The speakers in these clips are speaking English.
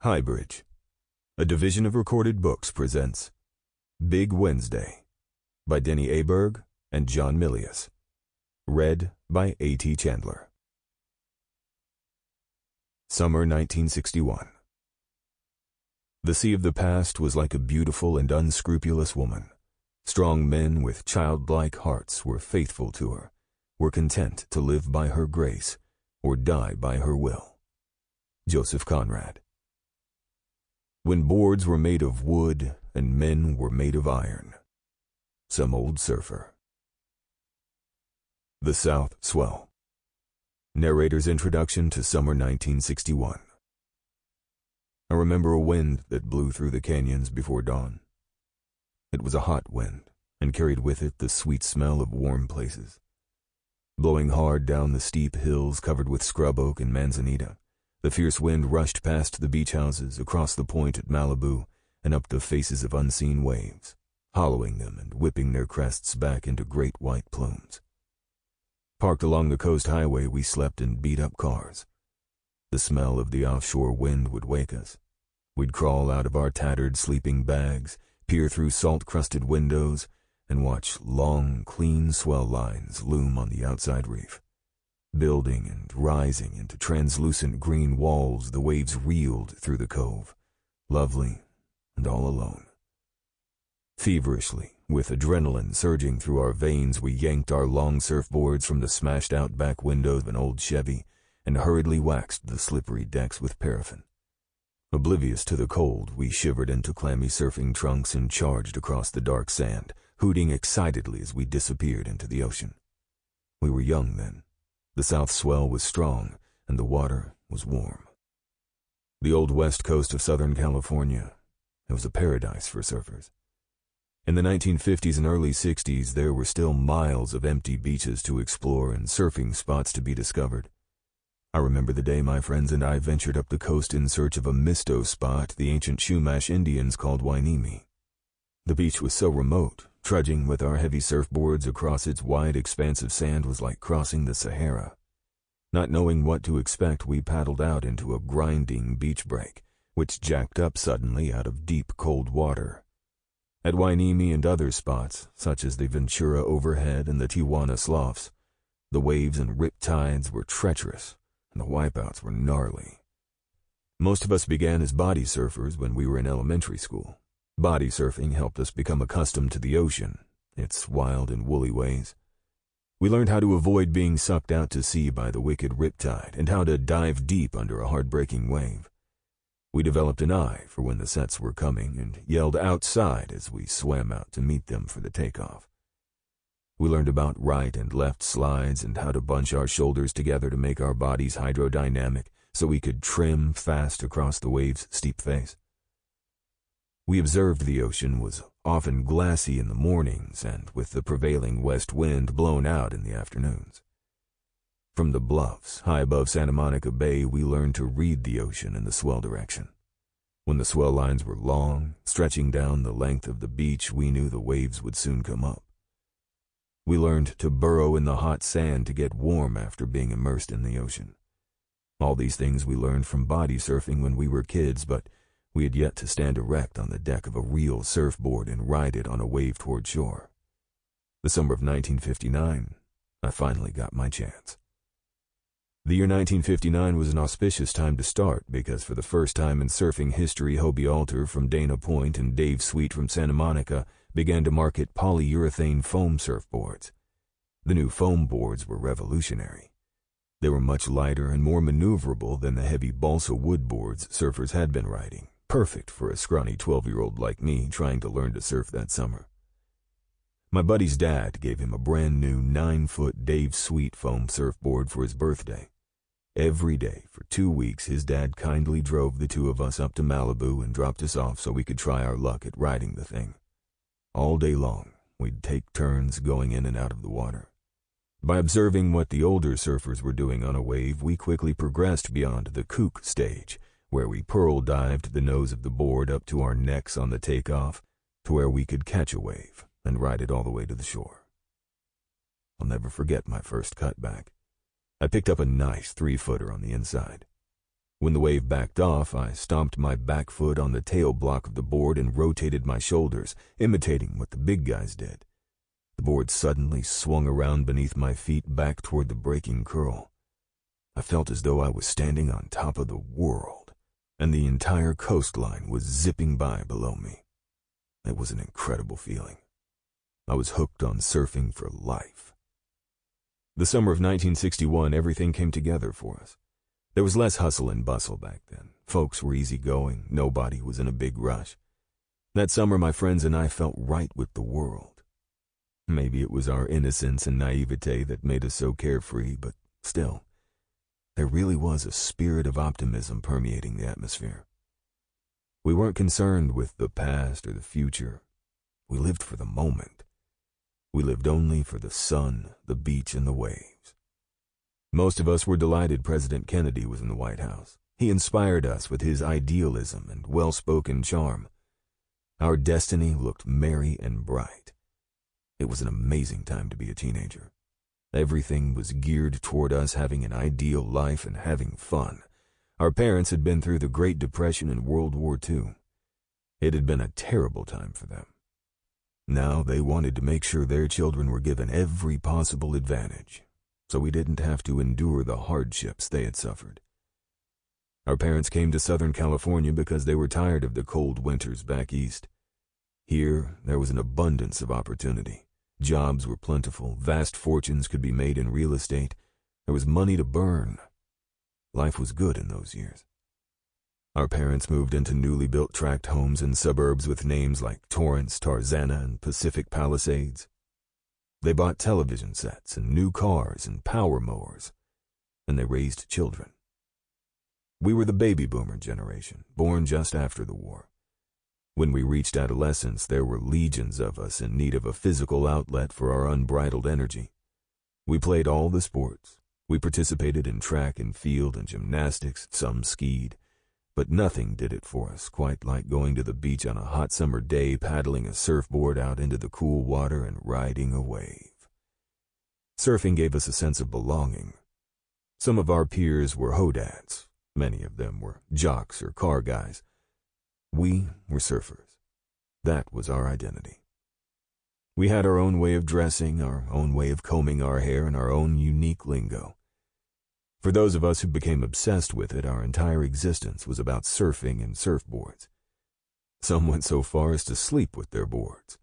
HighBridge, a division of Recorded Books, presents Big Wednesday by Denny Aaberg and John Milius. Read by A.T. Chandler. Summer 1961. The sea of the past was like a beautiful and unscrupulous woman. Strong men with childlike hearts were faithful to her, were content to live by her grace or die by her will. Joseph Conrad. When boards were made of wood and men were made of iron. Some old surfer. The South Swell. Narrator's introduction to summer 1961. I remember a wind that blew through the canyons before dawn. It was a hot wind and carried with it the sweet smell of warm places. Blowing hard down the steep hills covered with scrub oak and manzanita, the fierce wind rushed past the beach houses, across the point at Malibu, and up the faces of unseen waves, hollowing them and whipping their crests back into great white plumes. Parked along the coast highway, we slept in beat-up cars. The smell of the offshore wind would wake us. We'd crawl out of our tattered sleeping bags, peer through salt-crusted windows, and watch long, clean swell lines loom on the outside reef. Building and rising into translucent green walls, the waves reeled through the cove, lovely and all alone. Feverishly, with adrenaline surging through our veins, we yanked our long surfboards from the smashed-out back window of an old Chevy and hurriedly waxed the slippery decks with paraffin. Oblivious to the cold, we shivered into clammy surfing trunks and charged across the dark sand, hooting excitedly as we disappeared into the ocean. We were young then. The south swell was strong, and the water was warm. The old west coast of Southern California, it was a paradise for surfers. In the 1950s and early 60s, there were still miles of empty beaches to explore and surfing spots to be discovered. I remember the day my friends and I ventured up the coast in search of a misto spot the ancient Chumash Indians called Wainimi. The beach was so remote, trudging with our heavy surfboards across its wide expanse of sand was like crossing the Sahara. Not knowing what to expect, we paddled out into a grinding beach break, which jacked up suddenly out of deep, cold water. At Wainimi and other spots, such as the Ventura Overhead and the Tijuana Sloughs, the waves and rip tides were treacherous, and the wipeouts were gnarly. Most of us began as body surfers when we were in elementary school. Body surfing helped us become accustomed to the ocean, its wild and woolly ways. We learned how to avoid being sucked out to sea by the wicked riptide and how to dive deep under a heartbreaking wave. We developed an eye for when the sets were coming and yelled outside as we swam out to meet them for the takeoff. We learned about right and left slides and how to bunch our shoulders together to make our bodies hydrodynamic so we could trim fast across the wave's steep face. We observed the ocean was often glassy in the mornings and with the prevailing west wind blown out in the afternoons. From the bluffs high above Santa Monica Bay, we learned to read the ocean in the swell direction. When the swell lines were long, stretching down the length of the beach, we knew the waves would soon come up. We learned to burrow in the hot sand to get warm after being immersed in the ocean. All these things we learned from body surfing when we were kids, but we had yet to stand erect on the deck of a real surfboard and ride it on a wave toward shore. The summer of 1959, I finally got my chance. The year 1959 was an auspicious time to start because for the first time in surfing history, Hobie Alter from Dana Point and Dave Sweet from Santa Monica began to market polyurethane foam surfboards. The new foam boards were revolutionary. They were much lighter and more maneuverable than the heavy balsa wood boards surfers had been riding, perfect for a scrawny 12-year-old like me trying to learn to surf that summer. My buddy's dad gave him a brand new 9-foot Dave Sweet foam surfboard for his birthday. Every day for 2 weeks, his dad kindly drove the two of us up to Malibu and dropped us off so we could try our luck at riding the thing. All day long, we'd take turns going in and out of the water. By observing what the older surfers were doing on a wave, we quickly progressed beyond the kook stage, where we pearl dived the nose of the board up to our necks on the takeoff, to where we could catch a wave and ride it all the way to the shore. I'll never forget my first cutback. I picked up a nice 3-footer on the inside. When the wave backed off, I stomped my back foot on the tail block of the board and rotated my shoulders, imitating what the big guys did. The board suddenly swung around beneath my feet back toward the breaking curl. I felt as though I was standing on top of the world, and the entire coastline was zipping by below me. It was an incredible feeling. I was hooked on surfing for life. The summer of 1961, everything came together for us. There was less hustle and bustle back then. Folks were easygoing. Nobody was in a big rush. That summer, my friends and I felt right with the world. Maybe it was our innocence and naivete that made us so carefree, but still, there really was a spirit of optimism permeating the atmosphere. We weren't concerned with the past or the future. We lived for the moment. We lived only for the sun, the beach, and the waves. Most of us were delighted President Kennedy was in the White House. He inspired us with his idealism and well-spoken charm. Our destiny looked merry and bright. It was an amazing time to be a teenager. Everything was geared toward us having an ideal life and having fun. Our parents had been through the Great Depression and World War II. It had been a terrible time for them. Now they wanted to make sure their children were given every possible advantage, so we didn't have to endure the hardships they had suffered. Our parents came to Southern California because they were tired of the cold winters back east. Here, there was an abundance of opportunity. Jobs were plentiful, vast fortunes could be made in real estate. There was money to burn. Life was good in those years. Our parents moved into newly built tract homes in suburbs with names like Torrance, Tarzana, and Pacific Palisades. They bought television sets and new cars and power mowers, and they raised children. We were the baby boomer generation, born just after the war. When we reached adolescence, there were legions of us in need of a physical outlet for our unbridled energy. We played all the sports. We participated in track and field and gymnastics, some skied, but nothing did it for us quite like going to the beach on a hot summer day, paddling a surfboard out into the cool water and riding a wave. Surfing gave us a sense of belonging. Some of our peers were hodads. Many of them were jocks or car guys. We were surfers. That was our identity. We had our own way of dressing, our own way of combing our hair, and our own unique lingo. For those of us who became obsessed with it, our entire existence was about surfing and surfboards. Some went so far as to sleep with their boards.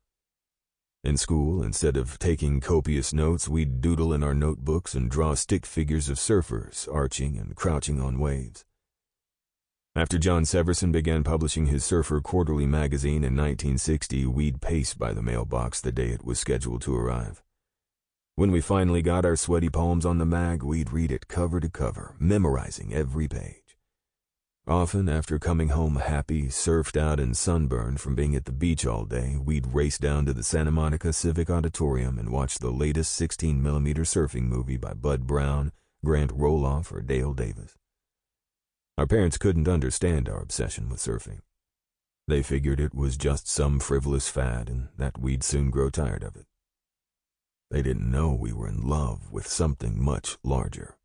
In school, instead of taking copious notes, we'd doodle in our notebooks and draw stick figures of surfers arching and crouching on waves. After John Severson began publishing his Surfer Quarterly magazine in 1960, we'd pace by the mailbox the day it was scheduled to arrive. When we finally got our sweaty palms on the mag, we'd read it cover to cover, memorizing every page. Often, after coming home happy, surfed out and sunburned from being at the beach all day, we'd race down to the Santa Monica Civic Auditorium and watch the latest 16mm surfing movie by Bud Brown, Grant Roloff, or Dale Davis. Our parents couldn't understand our obsession with surfing. They figured it was just some frivolous fad and that we'd soon grow tired of it. They didn't know we were in love with something much larger.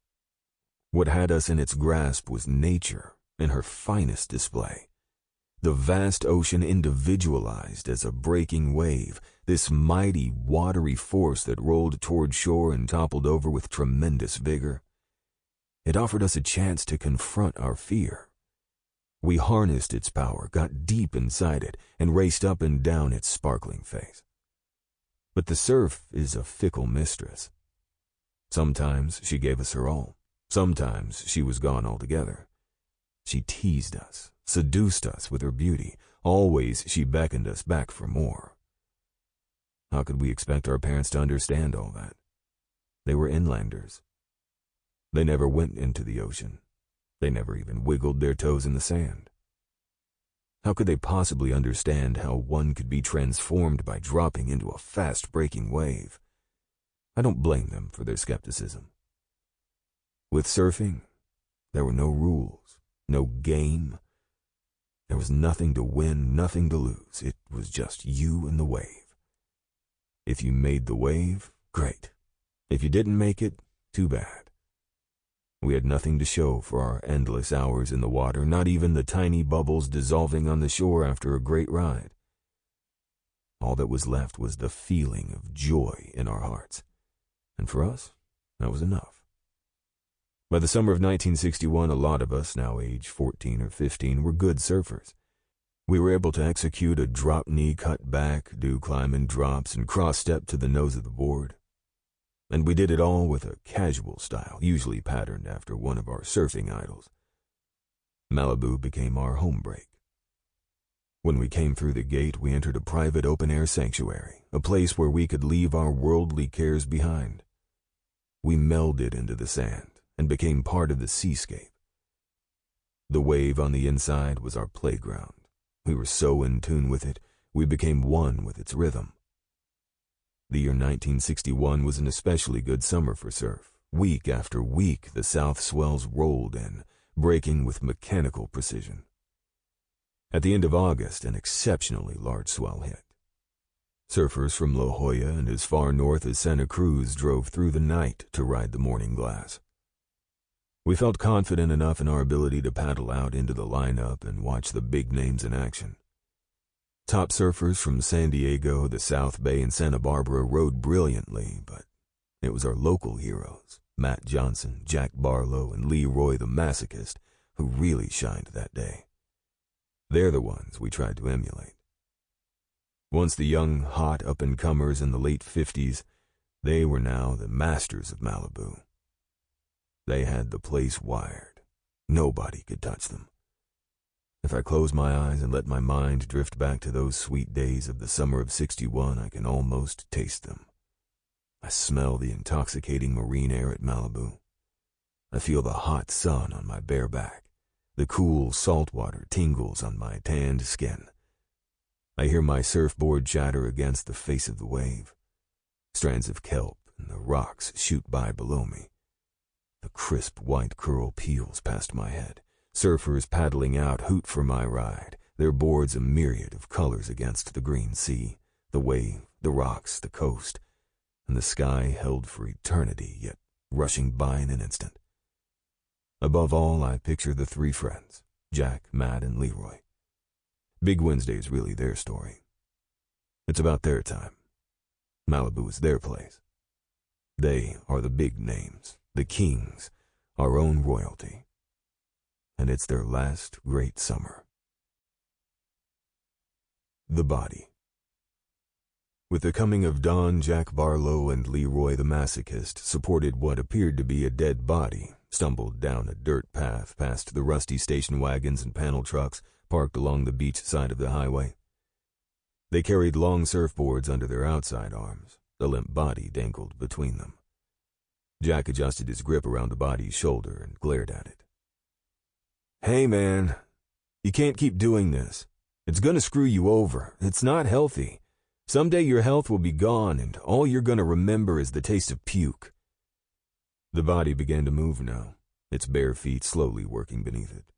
What had us in its grasp was nature in her finest display. The vast ocean individualized as a breaking wave, this mighty, watery force that rolled toward shore and toppled over with tremendous vigor. It offered us a chance to confront our fear. We harnessed its power, got deep inside it, and raced up and down its sparkling face. But the surf is a fickle mistress. Sometimes she gave us her all. Sometimes she was gone altogether. She teased us, seduced us with her beauty. Always she beckoned us back for more. How could we expect our parents to understand all that? They were inlanders. They never went into the ocean. They never even wiggled their toes in the sand. How could they possibly understand how one could be transformed by dropping into a fast-breaking wave? I don't blame them for their skepticism. With surfing, there were no rules, no game. There was nothing to win, nothing to lose. It was just you and the wave. If you made the wave, great. If you didn't make it, too bad. We had nothing to show for our endless hours in the water, not even the tiny bubbles dissolving on the shore after a great ride. All that was left was the feeling of joy in our hearts. And for us, that was enough. By the summer of 1961, a lot of us, now age 14 or 15, were good surfers. We were able to execute a drop knee cut back, do climbing drops, and cross step to the nose of the board. And we did it all with a casual style, usually patterned after one of our surfing idols. Malibu became our home break. When we came through the gate, we entered a private open-air sanctuary, a place where we could leave our worldly cares behind. We melded into the sand and became part of the seascape. The wave on the inside was our playground. We were so in tune with it, we became one with its rhythm. The year 1961 was an especially good summer for surf. Week after week, the south swells rolled in, breaking with mechanical precision. At the end of August, an exceptionally large swell hit. Surfers from La Jolla and as far north as Santa Cruz drove through the night to ride the morning glass. We felt confident enough in our ability to paddle out into the lineup and watch the big names in action. Top surfers from San Diego, the South Bay, and Santa Barbara rode brilliantly, but it was our local heroes, Matt Johnson, Jack Barlow, and Leroy the Masochist, who really shined that day. They're the ones we tried to emulate. Once the young, hot up-and-comers in the late 50s, they were now the masters of Malibu. They had the place wired. Nobody could touch them. If I close my eyes and let my mind drift back to those sweet days of the summer of '61, I can almost taste them. I smell the intoxicating marine air at Malibu. I feel the hot sun on my bare back. The cool salt water tingles on my tanned skin. I hear my surfboard chatter against the face of the wave. Strands of kelp and the rocks shoot by below me. The crisp white curl peels past my head. Surfers paddling out hoot for my ride, their boards a myriad of colors against the green sea, the wave, the rocks, the coast, and the sky held for eternity, yet rushing by in an instant. Above all, I picture the three friends, Jack, Matt, and Leroy. Big Wednesday's really their story. It's about their time. Malibu is their place. They are the big names, the kings, our own royalty. And it's their last great summer. The body. With the coming of dawn, Jack Barlow and Leroy the Masochist supported what appeared to be a dead body, stumbled down a dirt path past the rusty station wagons and panel trucks parked along the beach side of the highway. They carried long surfboards under their outside arms. The limp body dangled between them. Jack adjusted his grip around the body's shoulder and glared at it. "Hey, man, you can't keep doing this. It's gonna screw you over. It's not healthy. Someday your health will be gone, and all you're gonna remember is the taste of puke." The body began to move now, its bare feet slowly working beneath it.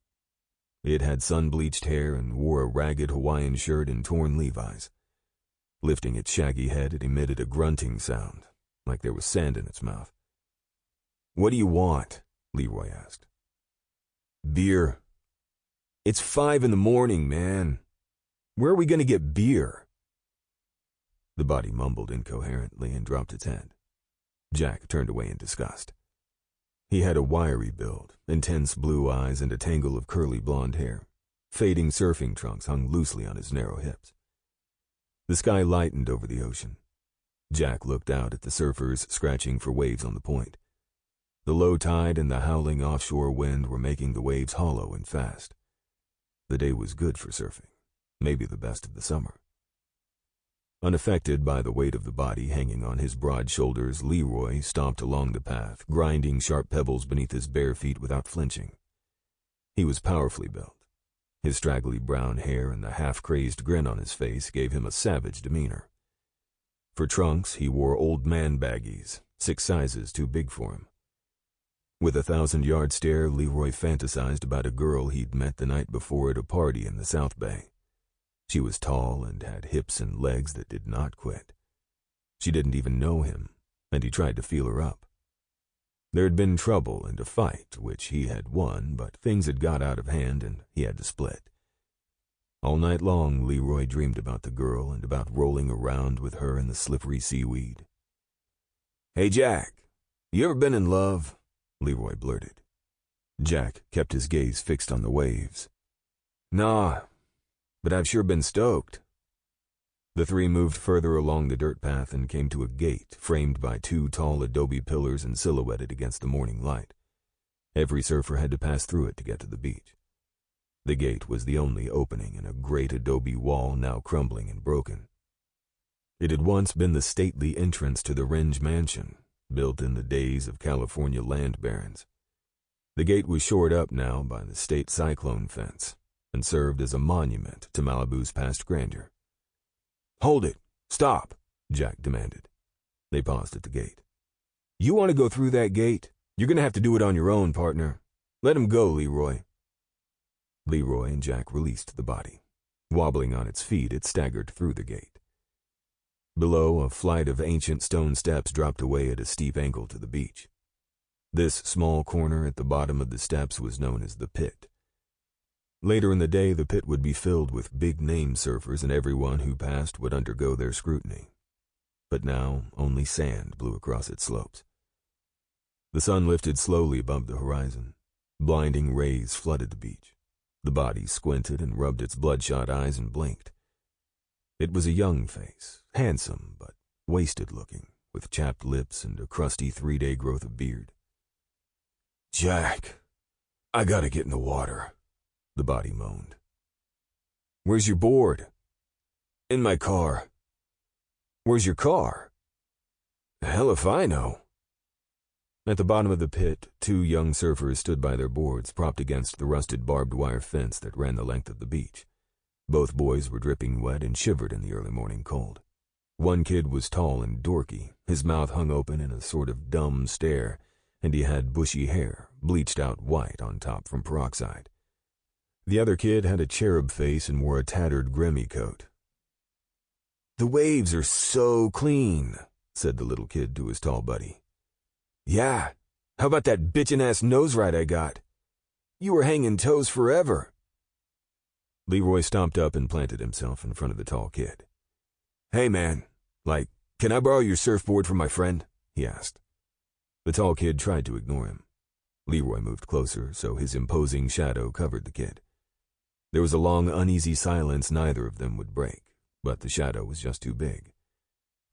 It had sun-bleached hair and wore a ragged Hawaiian shirt and torn Levi's. Lifting its shaggy head, it emitted a grunting sound, like there was sand in its mouth. "What do you want?" Leroy asked. "Beer." "It's 5 a.m, man. Where are we going to get beer?" The body mumbled incoherently and dropped its head. Jack turned away in disgust. He had a wiry build, intense blue eyes, and a tangle of curly blonde hair. Fading surfing trunks hung loosely on his narrow hips. The sky lightened over the ocean. Jack looked out at the surfers scratching for waves on the point. The low tide and the howling offshore wind were making the waves hollow and fast. The day was good for surfing, maybe the best of the summer. Unaffected by the weight of the body hanging on his broad shoulders, Leroy stomped along the path, grinding sharp pebbles beneath his bare feet without flinching. He was powerfully built. His straggly brown hair and the half-crazed grin on his face gave him a savage demeanor. For trunks, he wore old man baggies, 6 sizes too big for him. With a 1,000-yard stare, Leroy fantasized about a girl he'd met the night before at a party in the South Bay. She was tall and had hips and legs that did not quit. She didn't even know him, and he tried to feel her up. There had been trouble and a fight, which he had won, but things had got out of hand and he had to split. All night long, Leroy dreamed about the girl and about rolling around with her in the slippery seaweed. "Hey, Jack, you ever been in love?" Leroy blurted. Jack kept his gaze fixed on the waves. "Nah, but I've sure been stoked." The three moved further along the dirt path and came to a gate framed by two tall adobe pillars and silhouetted against the morning light. Every surfer had to pass through it to get to the beach. The gate was the only opening in a great adobe wall now crumbling and broken. It had once been the stately entrance to the Renge mansion, built in the days of California land barons. The gate was shored up now by the state cyclone fence and served as a monument to Malibu's past grandeur. "Hold it! Stop!" Jack demanded. They paused at the gate. "You want to go through that gate? You're going to have to do it on your own, partner. Let him go, Leroy." Leroy and Jack released the body. Wobbling on its feet, it staggered through the gate. Below, a flight of ancient stone steps dropped away at a steep angle to the beach. This small corner at the bottom of the steps was known as the pit. Later in the day, the pit would be filled with big-name surfers and everyone who passed would undergo their scrutiny. But now, only sand blew across its slopes. The sun lifted slowly above the horizon. Blinding rays flooded the beach. The body squinted and rubbed its bloodshot eyes and blinked. It was a young face, handsome but wasted-looking, with chapped lips and a crusty 3-day growth of beard. "Jack, I gotta get in the water," the body moaned. "Where's your board?" "In my car." "Where's your car?" "Hell if I know." At the bottom of the pit, two young surfers stood by their boards, propped against the rusted barbed wire fence that ran the length of the beach. Both boys were dripping wet and shivered in the early morning cold. One kid was tall and dorky, his mouth hung open in a sort of dumb stare, and he had bushy hair, bleached out white on top from peroxide. The other kid had a cherub face and wore a tattered grimy coat. "The waves are so clean," said the little kid to his tall buddy. "Yeah, how about that bitchin'-ass nose ride I got? You were hanging toes forever." Leroy stomped up and planted himself in front of the tall kid. "Hey man, can I borrow your surfboard from my friend?" he asked. The tall kid tried to ignore him. Leroy moved closer, so his imposing shadow covered the kid. There was a long, uneasy silence neither of them would break, but the shadow was just too big.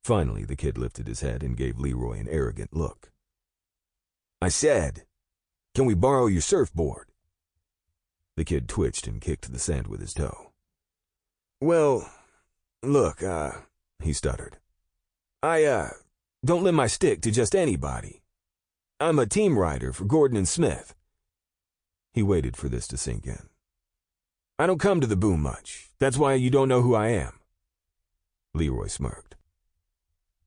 Finally, the kid lifted his head and gave Leroy an arrogant look. "I said, can we borrow your surfboard?" The kid twitched and kicked the sand with his toe. "Well, look, he stuttered. I don't lend my stick to just anybody. I'm a team rider for Gordon and Smith." He waited for this to sink in. "I don't come to the boom much. That's why you don't know who I am." Leroy smirked.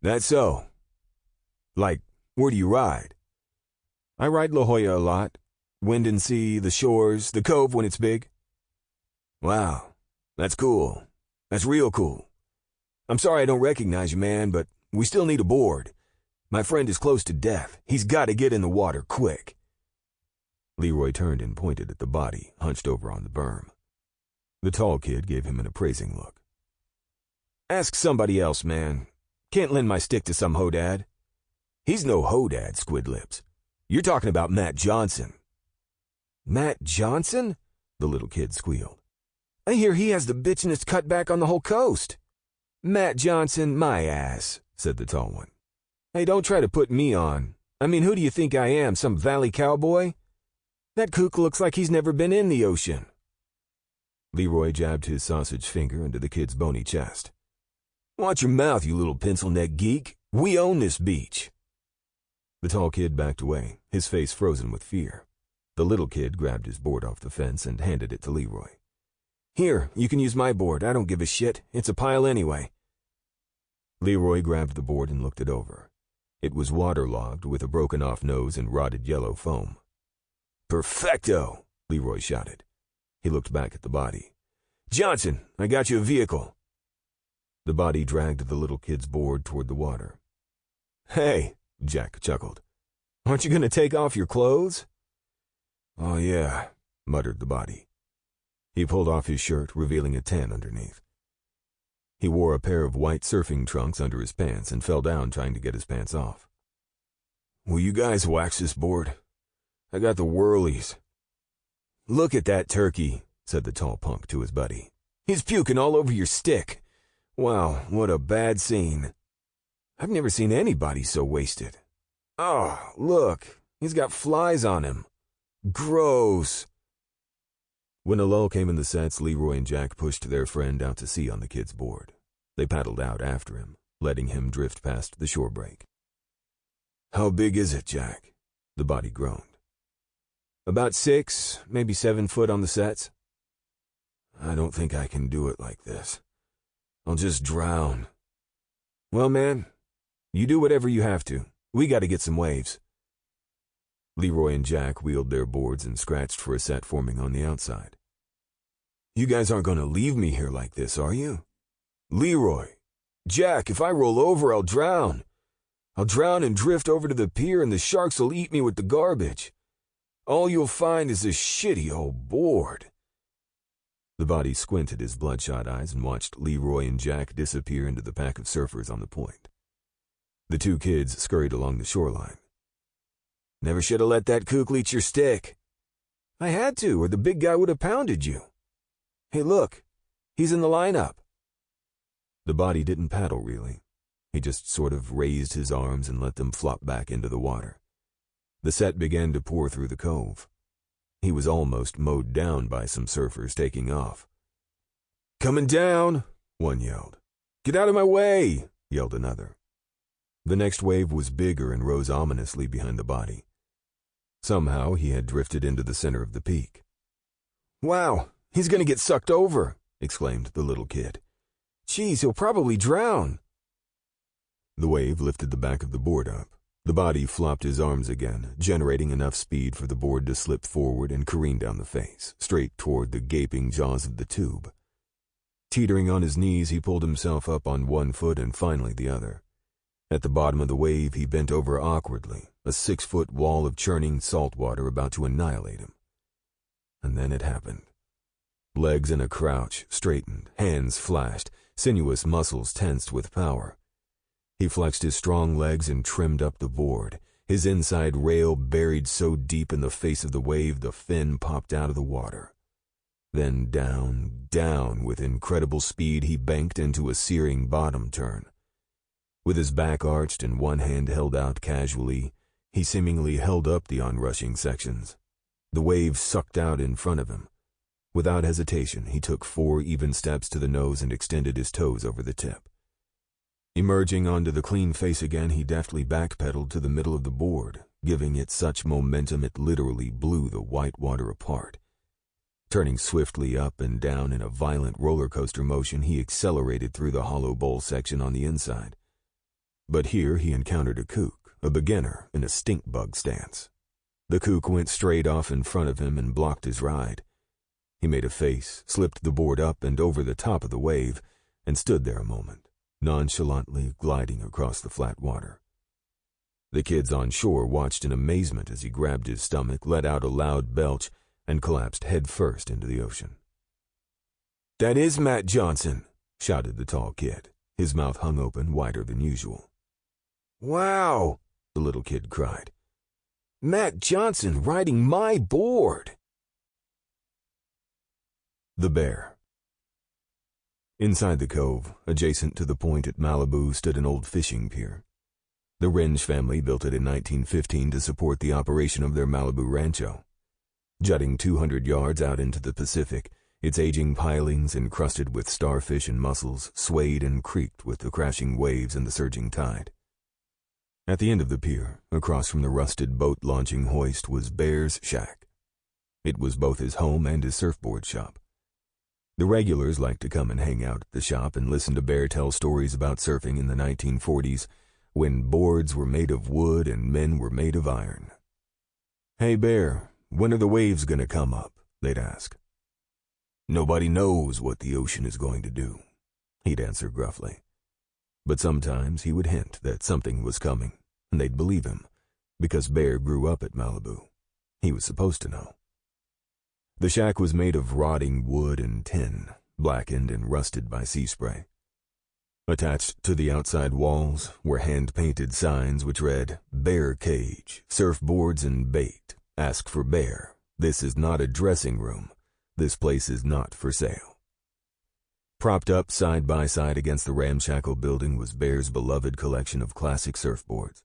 "That's so. Where do you ride?" "I ride La Jolla a lot. Wind and Sea, the shores, the cove when it's big." "Wow, that's cool. That's real cool. I'm sorry I don't recognize you, man, but we still need a board. My friend is close to death. He's got to get in the water quick." Leroy turned and pointed at the body, hunched over on the berm. The tall kid gave him an appraising look. "Ask somebody else, man. Can't lend my stick to some hodad." "He's no hodad, Squid Lips. You're talking about Matt Johnson." "Matt Johnson?" the little kid squealed. "I hear he has the bitchinest cutback on the whole coast." "Matt Johnson, my ass," said the tall one. "Hey, don't try to put me on. I mean, who do you think I am, some valley cowboy? That kook looks like he's never been in the ocean." Leroy jabbed his sausage finger into the kid's bony chest. "Watch your mouth, you little pencil-neck geek. We own this beach." The tall kid backed away, his face frozen with fear. The little kid grabbed his board off the fence and handed it to Leroy. "Here, you can use my board. I don't give a shit. It's a pile anyway." Leroy grabbed the board and looked it over. It was waterlogged with a broken-off nose and rotted yellow foam. "Perfecto!" Leroy shouted. He looked back at the body. "Johnson, I got you a vehicle." The body dragged the little kid's board toward the water. "Hey," Jack chuckled. Aren't you going to take off your clothes?" "Oh, yeah," muttered the body. He pulled off his shirt, revealing a tan underneath. He wore a pair of white surfing trunks under his pants and fell down trying to get his pants off. "Will you guys wax this board? I got the whirlies." "Look at that turkey," said the tall punk to his buddy. "He's puking all over your stick. Wow, what a bad scene. I've never seen anybody so wasted. Oh, look, he's got flies on him. Gross." When a lull came in the sets, Leroy and Jack pushed their friend out to sea on the kid's board. They paddled out after him, letting him drift past the shore break. "How big is it, Jack?" the body groaned. "About 6, maybe 7 foot on the sets." "I don't think I can do it like this. I'll just drown." "Well, man, you do whatever you have to. We got to get some waves." Leroy and Jack wheeled their boards and scratched for a set forming on the outside. "You guys aren't going to leave me here like this, are you?" "Leroy, Jack, if I roll over, I'll drown. I'll drown and drift over to the pier and the sharks will eat me with the garbage. All you'll find is a shitty old board." The body squinted his bloodshot eyes and watched Leroy and Jack disappear into the pack of surfers on the point. The 2 kids scurried along the shoreline. "Never should have let that kook leech your stick." "I had to, or the big guy would have pounded you." "Hey, look, he's in the lineup." The body didn't paddle, really. He just sort of raised his arms and let them flop back into the water. The set began to pour through the cove. He was almost mowed down by some surfers taking off. "Coming down," one yelled. "Get out of my way," yelled another. The next wave was bigger and rose ominously behind the body. Somehow he had drifted into the center of the peak. "Wow, he's going to get sucked over," exclaimed the little kid. "Geez, he'll probably drown." The wave lifted the back of the board up. The body flopped his arms again, generating enough speed for the board to slip forward and careen down the face, straight toward the gaping jaws of the tube. Teetering on his knees, he pulled himself up on one foot and finally the other. At the bottom of the wave, he bent over awkwardly, a 6-foot wall of churning salt water about to annihilate him. And then it happened. Legs in a crouch, straightened, hands flashed, sinuous muscles tensed with power. He flexed his strong legs and trimmed up the board, his inside rail buried so deep in the face of the wave the fin popped out of the water. Then down, down, with incredible speed he banked into a searing bottom turn. With his back arched and one hand held out casually, he seemingly held up the onrushing sections. The wave sucked out in front of him. Without hesitation, he took 4 even steps to the nose and extended his toes over the tip. Emerging onto the clean face again, he deftly backpedaled to the middle of the board, giving it such momentum it literally blew the white water apart. Turning swiftly up and down in a violent roller coaster motion, he accelerated through the hollow bowl section on the inside. But here he encountered a kook, a beginner in a stink bug stance. The kook went straight off in front of him and blocked his ride. He made a face, slipped the board up and over the top of the wave, and stood there a moment, nonchalantly gliding across the flat water. The kids on shore watched in amazement as he grabbed his stomach, let out a loud belch, and collapsed head-first into the ocean. "That is Matt Johnson," shouted the tall kid. His mouth hung open, wider than usual. "Wow," the little kid cried. "Matt Johnson riding my board." The Bear. Inside the cove, adjacent to the point at Malibu, stood an old fishing pier. The Renge family built it in 1915 to support the operation of their Malibu rancho. Jutting 200 yards out into the Pacific, its aging pilings, encrusted with starfish and mussels, swayed and creaked with the crashing waves and the surging tide. At the end of the pier, across from the rusted boat-launching hoist, was Bear's shack. It was both his home and his surfboard shop. The regulars liked to come and hang out at the shop and listen to Bear tell stories about surfing in the 1940s, when boards were made of wood and men were made of iron. "Hey, Bear, when are the waves going to come up?" they'd ask. "Nobody knows what the ocean is going to do," he'd answer gruffly. But sometimes he would hint that something was coming, and they'd believe him, because Bear grew up at Malibu. He was supposed to know. The shack was made of rotting wood and tin, blackened and rusted by sea spray. Attached to the outside walls were hand-painted signs which read, "Bear Cage, Surfboards and Bait. Ask for Bear. This is not a dressing room. This place is not for sale." Propped up side by side against the ramshackle building was Bear's beloved collection of classic surfboards.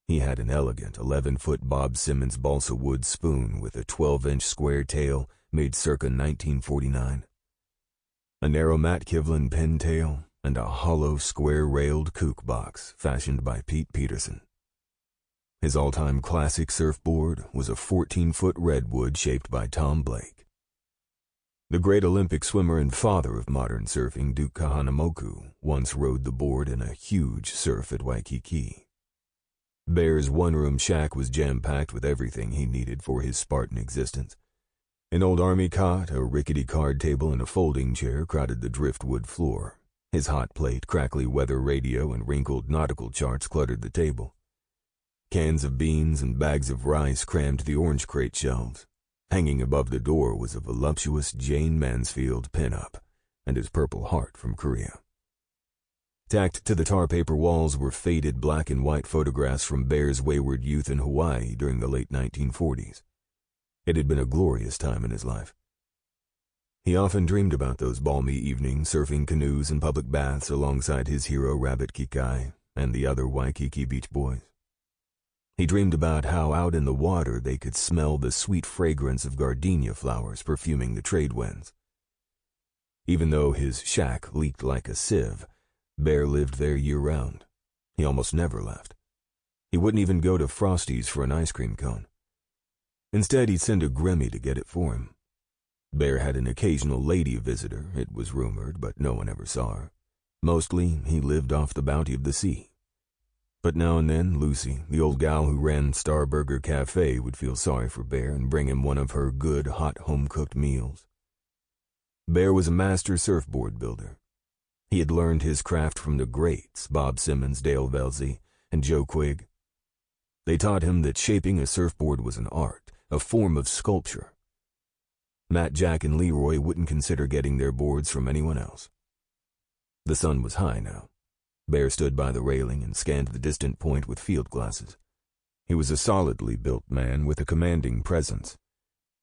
He had an elegant 11-foot Bob Simmons balsa wood spoon with a 12-inch square tail made circa 1949, a narrow Matt Kivlin pintail, and a hollow square-railed kook box fashioned by Pete Peterson. His all-time classic surfboard was a 14-foot redwood shaped by Tom Blake. The great Olympic swimmer and father of modern surfing, Duke Kahanamoku, once rode the board in a huge surf at Waikiki. Bear's one-room shack was jam-packed with everything he needed for his Spartan existence. An old army cot, a rickety card table, and a folding chair crowded the driftwood floor. His hot plate, crackly weather radio, and wrinkled nautical charts cluttered the table. Cans of beans and bags of rice crammed the orange crate shelves. Hanging above the door was a voluptuous Jane Mansfield pin-up and his Purple Heart from Korea. Tacked to the tar paper walls were faded black and white photographs from Bear's wayward youth in Hawaii during the late 1940s. It had been a glorious time in his life. He often dreamed about those balmy evenings surfing canoes and public baths alongside his hero Rabbit Kikai and the other Waikiki Beach boys. He dreamed about how out in the water they could smell the sweet fragrance of gardenia flowers perfuming the trade winds. Even though his shack leaked like a sieve, Bear lived there year-round. He almost never left. He wouldn't even go to Frosty's for an ice cream cone. Instead, he'd send a Grimmy to get it for him. Bear had an occasional lady visitor, it was rumored, but no one ever saw her. Mostly, he lived off the bounty of the sea. But now and then, Lucy, the old gal who ran Starburger Cafe, would feel sorry for Bear and bring him one of her good, hot, home-cooked meals. Bear was a master surfboard builder. He had learned his craft from the greats, Bob Simmons, Dale Velzy, and Joe Quigg. They taught him that shaping a surfboard was an art, a form of sculpture. Matt, Jack, and Leroy wouldn't consider getting their boards from anyone else. The sun was high now. Bear stood by the railing and scanned the distant point with field glasses. He was a solidly built man with a commanding presence.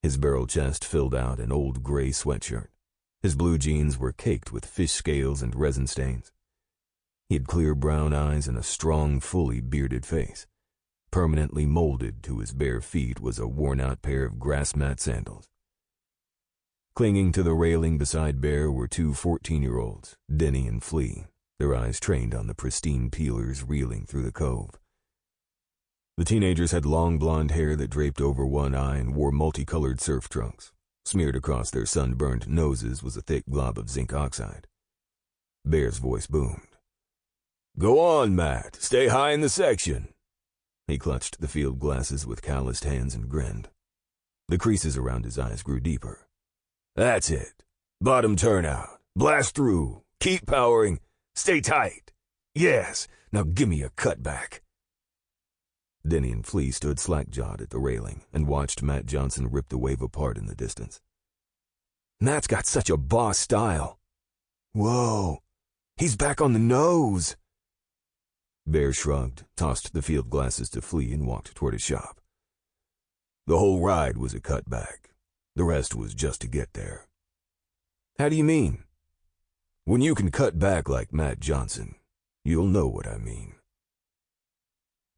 His barrel chest filled out an old gray sweatshirt. His blue jeans were caked with fish scales and resin stains. He had clear brown eyes and a strong, fully bearded face. Permanently molded to his bare feet was a worn-out pair of grass mat sandals. Clinging to the railing beside Bear were two 14-year-olds, Denny and Flea, their eyes trained on the pristine peelers reeling through the cove. The teenagers had long blonde hair that draped over one eye and wore multicolored surf trunks. Smeared across their sunburned noses was a thick glob of zinc oxide. Bear's voice boomed. "Go on, Matt. Stay high in the section." He clutched the field glasses with calloused hands and grinned. The creases around his eyes grew deeper. "That's it. Bottom turnout. Blast through. Keep powering. Stay tight. Yes. Now give me a cutback." Denny and Flea stood slack-jawed at the railing and watched Matt Johnson rip the wave apart in the distance. "Matt's got such a boss style." "Whoa, he's back on the nose." Bear shrugged, tossed the field glasses to Flea, and walked toward his shop. "The whole ride was a cutback. The rest was just to get there." "How do you mean?" "When you can cut back like Matt Johnson, you'll know what I mean."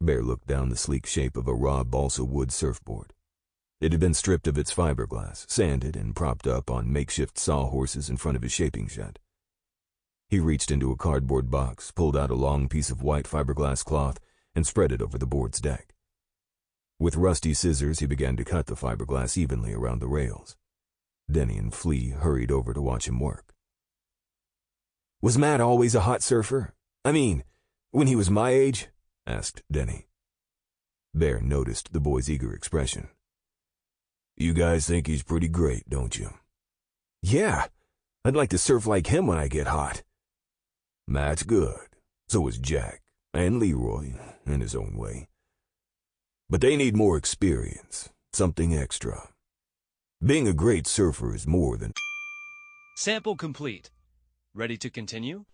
Bear looked down the sleek shape of a raw balsa wood surfboard. It had been stripped of its fiberglass, sanded, and propped up on makeshift sawhorses in front of his shaping shed. He reached into a cardboard box, pulled out a long piece of white fiberglass cloth, and spread it over the board's deck. With rusty scissors, he began to cut the fiberglass evenly around the rails. Denny and Flea hurried over to watch him work. "Was Matt always a hot surfer? I mean, when he was my age?" asked Denny. Bear noticed the boy's eager expression. "You guys think he's pretty great, don't you?" "Yeah, I'd like to surf like him when I get hot." "Matt's good. So is Jack, and Leroy, in his own way. But they need more experience, something extra. Being a great surfer is more than... Sample complete. Ready to continue?